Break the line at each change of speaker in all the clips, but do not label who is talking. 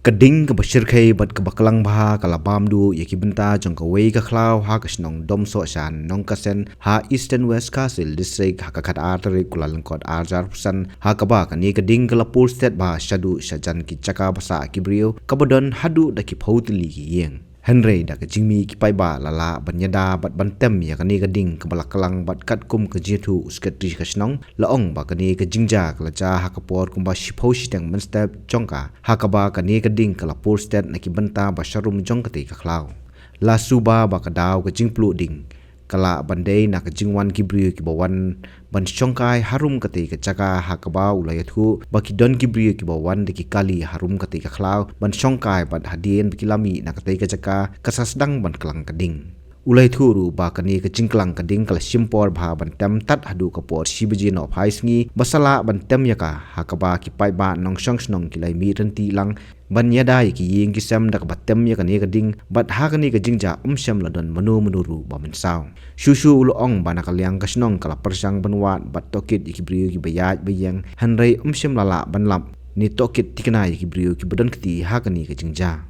Keding ke besyirkai bat ke bakalang baha kalabam du yaki benta jong ke wei ke klau ha ke senong dom so shan nong kasen ha Eastern West Kasil district ha kakat arteri kulalengkot arjar pusan ha kaba kani keding ke lapur state baha syadu syajan ki caka basa kibrio kabodon hadu da ki pautili ki yeng Henry da ke jingmi ki pai ba lala banyada bat bantem ya kani keding ke balakalang bat kat kum ke jitu usketri ke senong laong ba kani ke jingja ke laca ha kapor kumba shipau shiteng menstep jongka ha kaba kani keding ke lapur state na ki benta ba syarum jong keti ke klau la suba ba kadaw ke jingplu ding kala bandai na ke jingwan kibrio ki bawan ban syongkai harum keti ke caka ha kaba ulayathu ba ki don kibrio ki bawan de ki kali harum keti ke klau ban syongkai ban hadien bikilami na keti ke caka kasasdang ban kelang keding ulai thuru ba kani ke jingklang keding kala simpor bha ban tem tat hadu kapor sibji no phaisngi basala ban tem yaka hakaba ki pai ba nong song snong ki lai mi renti lang ban yada ki ying ki sam dak batem ya kani keding bat ha kani ke jingja sem ladon manu menuru ba men saw shushu ulong bana kalyang ka snong kala persang banwat bat tokit ki brio ki bayat bayang hanrei sem lala ban lap ni tokit tikna ki brio ki badan kti ha kani ke jingja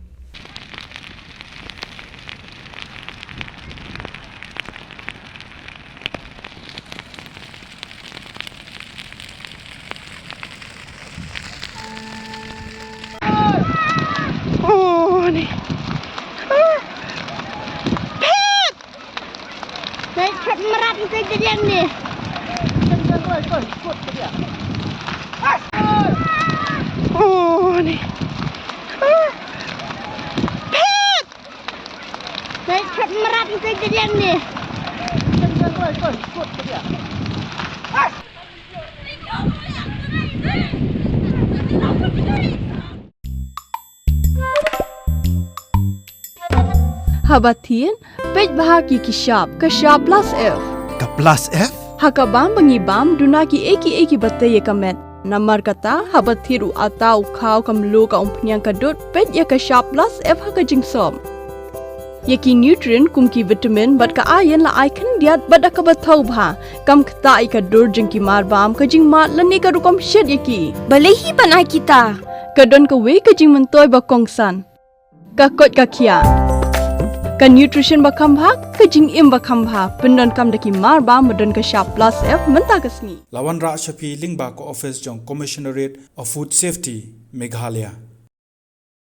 Saya merat itu kejadian ni. Oh ni. Pet. Saya merat itu kejadian ni.
Habatin, pej bahagi kishap plus F.
Ka plus F?
Hakabam bangibam dunaki eki batte ye kamet. Namar kata habathiru atau khau kamlu ka umpnyang kadut pej ya kishap plus F haka jingsom. Yaki nutrient kumki vitamin bat ka ayen la icon diat bat ka bathau bha kam khta ai ka dur jingki mar bam ka jing mat lani ka rukom shed yaki.
Balehi panai kita.
Kadon ka we ka jing mentoy ba kongsan. Ka kot ka kia. Ka nutrition bakam bha ka jing im bakam bha pendon kam daki mar ba madon ka sharp plus F menta kasni
Lawan Ra Shafi Lingba ko office jong Commissionerate of Food Safety Meghalaya